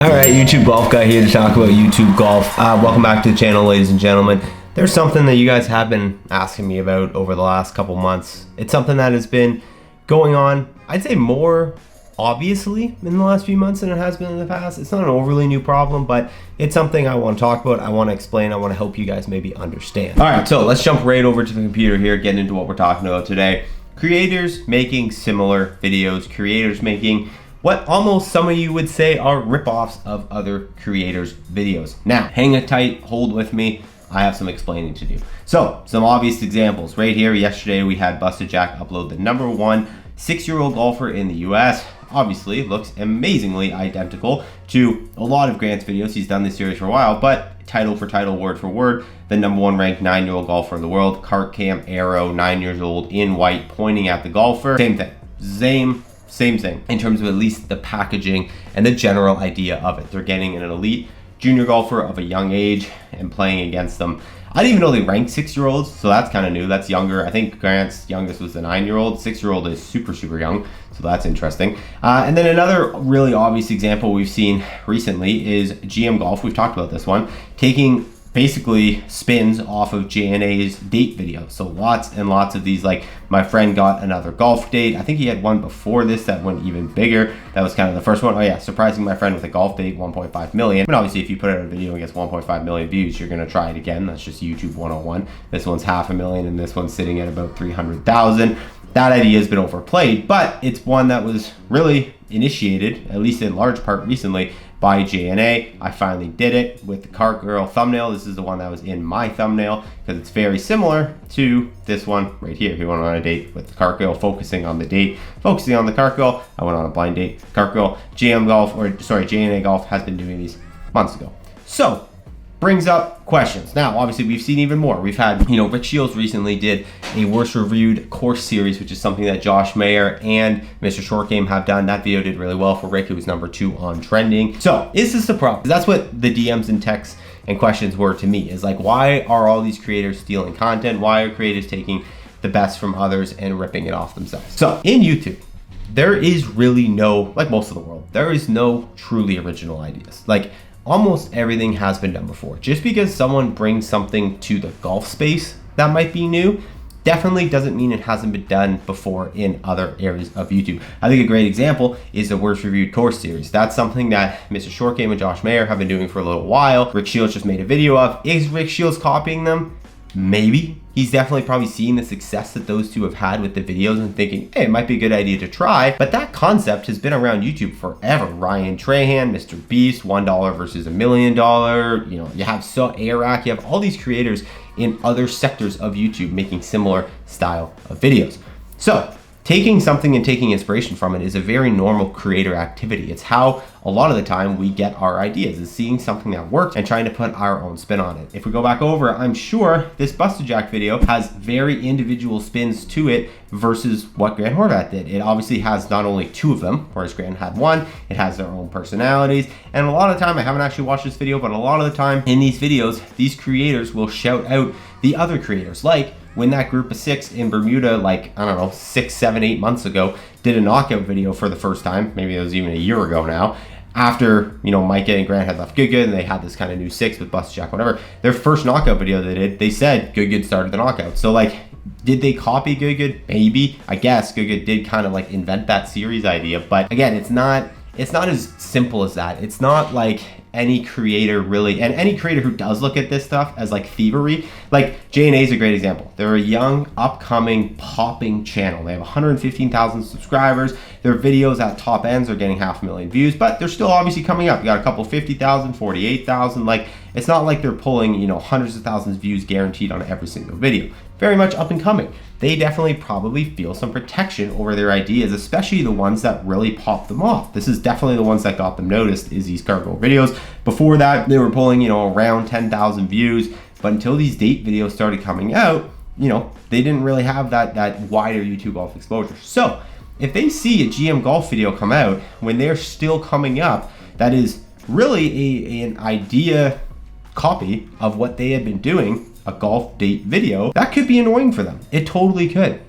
Alright, YouTube Golf Guy here to talk about YouTube golf. Welcome back to the channel, ladies and gentlemen. There's something that you guys have been asking me about over the last couple months. It's something that has been going on, I'd say more obviously in the last few months than it has been in the past. It's not an overly new problem, but it's something I want to talk about, I want to explain, I want to help you guys maybe understand. Alright, so let's jump right over to the computer here, get into what we're talking about today. Creators making similar videos, creators making what almost some of you would say are ripoffs of other creators' videos. Now, hang it tight, hold with me, I have some explaining to do. So, some obvious examples. Right here, yesterday we had Busted Jack upload the #1 6-year-old golfer in the US. Obviously, looks amazingly identical to a lot of Grant's videos. He's done this series for a while, but title for title, word for word, the #1 ranked 9-year-old golfer in the world, cart cam, arrow, 9 years old, in white, pointing at the golfer. Same thing. Same thing in terms of at least the packaging and the general idea of it. They're getting an elite junior golfer of a young age and playing against them. I didn't even know they ranked 6-year-olds, so that's kind of new. That's younger. I think Grant's youngest was the 9-year-old. 6-year-old is super young, so that's interesting. And then another really obvious example we've seen recently is GM Golf. We've talked about this one, taking basically spins off of JNA's date video. So lots and lots of these, like my friend got another golf date. I think he had one before this that went even bigger. That was kind of the first one. Oh yeah, surprising my friend with a golf date, 1.5 million. But obviously if you put out a video and gets 1.5 million views, you're gonna try it again. That's just YouTube 101. This one's 500,000 and this one's sitting at about 300,000. That idea has been overplayed, but it's one that was really initiated, at least in large part recently, by JNA. I finally did it with the cart girl thumbnail. This is the one that was in my thumbnail because it's very similar to this one right here. If you went on a date with the cart girl, focusing on the date, focusing on the cart girl. I went on a blind date, cart girl. JNA Golf has been doing these months ago. So, brings up questions. Now, obviously, we've seen even more. We've had, Rick Shields recently did a worst reviewed course series, which is something that Josh Mayer and Mr. Short Game have done. That video did really well for Rick. It was #2 on trending. So, is this a problem? That's what the DMs and texts and questions were to me, is like, why are all these creators stealing content? Why are creators taking the best from others and ripping it off themselves? So, in YouTube, there is really no, like most of the world, there is no truly original ideas. Like, almost everything has been done before. Just because someone brings something to the golf space that might be new, definitely doesn't mean it hasn't been done before in other areas of YouTube. I think a great example is the worst reviewed course series. That's something that Mr. Short Game and Josh Mayer have been doing for a little while. Rick Shields just made a video of. Is Rick Shields copying them? Maybe. He's definitely probably seeing the success that those two have had with the videos and thinking, hey, it might be a good idea to try. But that concept has been around YouTube forever. Ryan Trahan, Mr. Beast, $1 versus $1 million. You have AirRack, you have all these creators in other sectors of YouTube making similar style of videos. So, taking something and taking inspiration from it is a very normal creator activity. It's how a lot of the time we get our ideas, is seeing something that works and trying to put our own spin on it. If we go back over, I'm sure this Busted Jack video has very individual spins to it versus what Grant Horvath did. It obviously has not only 2 of them, whereas Grant had 1, it has their own personalities. And a lot of the time, I haven't actually watched this video, but a lot of the time in these videos, these creators will shout out the other creators. Like, when that group of 6 in Bermuda, like, I don't know, 6, 7, 8 months ago, did a knockout video for the first time, maybe it was even a year ago now, after, Micah and Grant had left Good and they had this kind of new 6 with Busted Jack, whatever, their first knockout video they did, they said Good started the knockout. So, like, did they copy Good? Maybe. I guess Good did kind of, like, invent that series idea, but again, it's not as simple as that. It's not like any creator really, and any creator who does look at this stuff as like thievery, like JNA is a great example. They're a young, upcoming, popping channel. They have 115,000 subscribers. Their videos at top ends are getting 500,000 views, but they're still obviously coming up. You got a couple 50,000, 48,000. Like, it's not like they're pulling, hundreds of thousands of views guaranteed on every single video. Very much up and coming. They definitely probably feel some protection over their ideas, especially the ones that really pop them off. This is definitely the ones that got them noticed, is these cargo videos. Before that, they were pulling, around 10,000 views, but until these date videos started coming out, they didn't really have that wider YouTube golf exposure. So, if they see a GM Golf video come out when they're still coming up, that is really an idea copy of what they had been doing, a golf date video, that could be annoying for them. It totally could.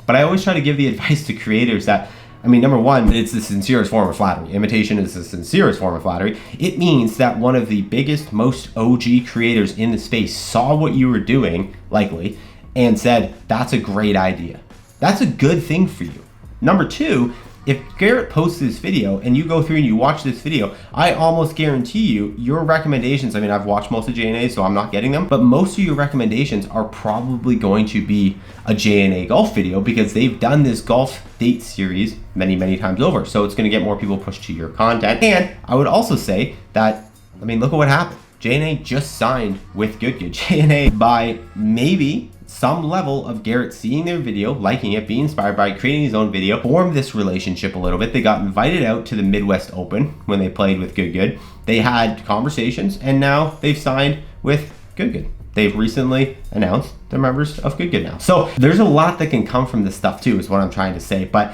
But I always try to give the advice to creators that I mean, number one, it's the sincerest form of flattery. Imitation is the sincerest form of flattery. It means that one of the biggest, most OG creators in the space saw what you were doing, likely, and said, that's a great idea. That's a good thing for you. Number two, if Garrett posts this video and you go through and you watch this video, I almost guarantee you your recommendations, I mean, I've watched most of JNA, so I'm not getting them, but most of your recommendations are probably going to be a JNA golf video because they've done this golf date series many, many times over. So it's going to get more people pushed to your content. And I would also say that, I mean, look at what happened. JNA just signed with Good. JNA, by maybe some level of Garrett seeing their video, liking it, being inspired by it, creating his own video, formed this relationship a little bit. They got invited out to the Midwest Open when they played with Good. They had conversations, and now they've signed with Good. They've recently announced they're members of Good now. So there's a lot that can come from this stuff too, is what I'm trying to say. But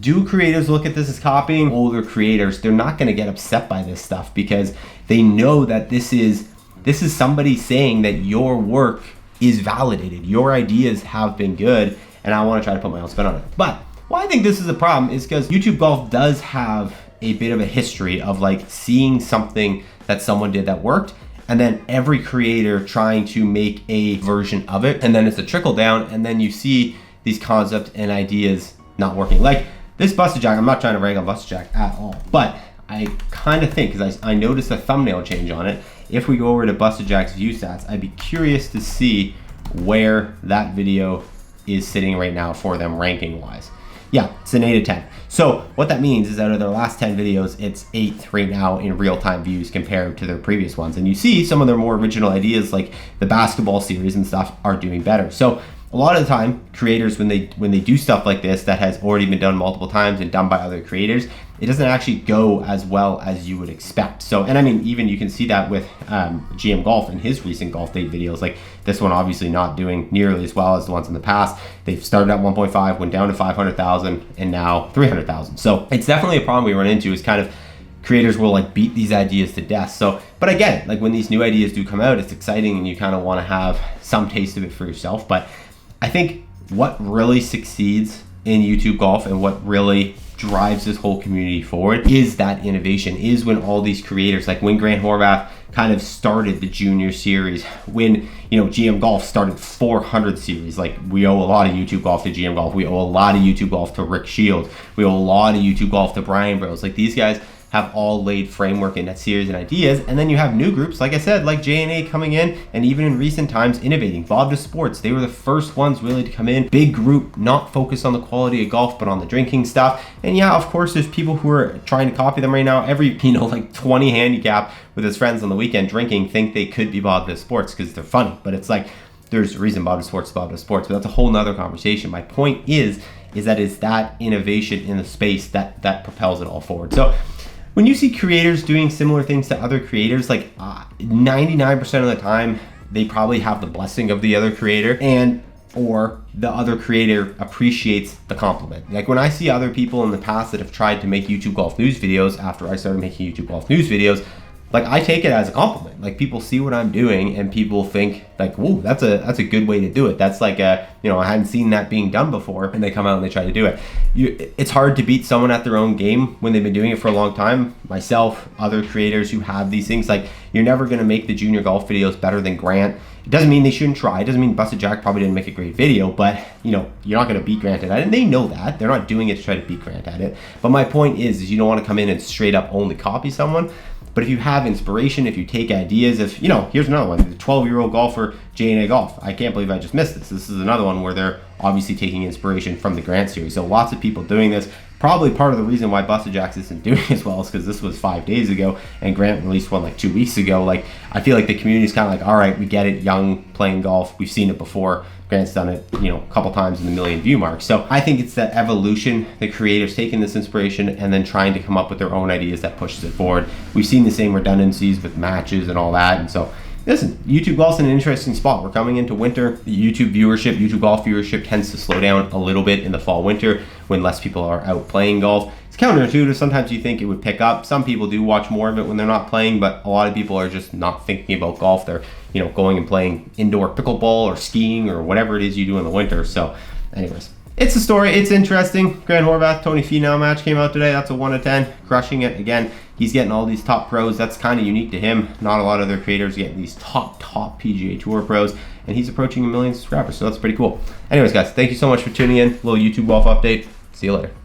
do creators look at this as copying? Older creators, they're not going to get upset by this stuff because they know that this is somebody saying that your work is validated. Your ideas have been good, and I want to try to put my own spin on it. But why I think this is a problem is because YouTube Golf does have a bit of a history of like seeing something that someone did that worked, and then every creator trying to make a version of it, and then it's a trickle down, and then you see these concepts and ideas not working. Like this Busted Jack, I'm not trying to rag on Busted Jack at all, but I kind of think, because I noticed a thumbnail change on it, if we go over to Busted Jack's view stats, I'd be curious to see where that video is sitting right now for them ranking wise. Yeah, it's an 8 of 10. So what that means is out of their last 10 videos, it's 8th right now in real-time views compared to their previous ones. And you see some of their more original ideas like the basketball series and stuff are doing better. So a lot of the time, creators, when they do stuff like this that has already been done multiple times and done by other creators, it doesn't actually go as well as you would expect. So, and I mean, even you can see that with GM Golf and his recent golf date videos. Like this one obviously not doing nearly as well as the ones in the past. They've started at 1.5, went down to 500,000, and now 300,000. So it's definitely a problem we run into, is kind of creators will like beat these ideas to death. So, but I get it. Like when these new ideas do come out, it's exciting and you kind of want to have some taste of it for yourself. But I think what really succeeds in YouTube Golf and what really drives this whole community forward is that innovation, is when all these creators, like when Grant Horvath kind of started the junior series, when, you know, GM Golf started 400 series. Like we owe a lot of YouTube Golf to GM Golf. We owe a lot of YouTube Golf to Rick Shields. We owe a lot of YouTube Golf to Brian Bros. Like these guys have all laid framework in that series and ideas. And then you have new groups, like I said, like JNA coming in, and even in recent times innovating. Bob to Sports, they were the first ones really to come in. Big group, not focused on the quality of golf, but on the drinking stuff. And yeah, of course, there's people who are trying to copy them right now. Every, like 20 handicap with his friends on the weekend drinking think they could be Bob to Sports because they're funny. But it's like, there's a reason Bob to Sports is Bob to Sports, but that's a whole nother conversation. My point is that it's that innovation in the space that propels it all forward. So when you see creators doing similar things to other creators, like 99% of the time, they probably have the blessing of the other creator, and or the other creator appreciates the compliment. Like when I see other people in the past that have tried to make YouTube Golf News videos after I started making YouTube Golf News videos, like I take it as a compliment. Like people see what I'm doing and people think like, whoa, that's a good way to do it. That's like a, you know, I hadn't seen that being done before, and they come out and they try to do it. It's hard to beat someone at their own game when they've been doing it for a long time. Myself, other creators who have these things, like you're never gonna make the junior golf videos better than Grant. It doesn't mean they shouldn't try. It doesn't mean Busted Jack probably didn't make a great video, but you know, you're not gonna beat Grant at it. And they know that. They're not doing it to try to beat Grant at it. But my point is you don't wanna come in and straight up only copy someone. But if you have inspiration, if you take ideas, if, you know, here's another one, the 12-year-old golfer, JNA Golf. I can't believe I just missed this. This is another one where they're obviously taking inspiration from the Grant series. So lots of people doing this. Probably part of the reason why Busted Jacks isn't doing as well is because this was 5 days ago and Grant released one like 2 weeks ago. Like, I feel like the community's kind of like, all right, we get it, young, playing golf. We've seen it before. Grant's done it, you know, a couple times in the million view mark. So I think it's that evolution, the creators taking this inspiration and then trying to come up with their own ideas that pushes it forward. We've seen the same redundancies with matches and all that. And so listen, YouTube Golf's in an interesting spot. We're coming into winter. YouTube viewership, YouTube Golf viewership tends to slow down a little bit in the fall, winter when less people are out playing golf. It's counterintuitive. Sometimes you think it would pick up. Some people do watch more of it when they're not playing, but a lot of people are just not thinking about golf. They're, you know, going and playing indoor pickleball or skiing or whatever it is you do in the winter. So anyways, it's a story. It's interesting. Grant Horvath, Tony Finau match came out today. That's a 1 of 10, crushing it. Again, he's getting all these top pros. That's kind of unique to him. Not a lot of other creators getting these top PGA Tour pros, and he's approaching 1 million subscribers, so that's pretty cool. Anyways, guys, thank you so much for tuning in. Little YouTube golf update. See you later.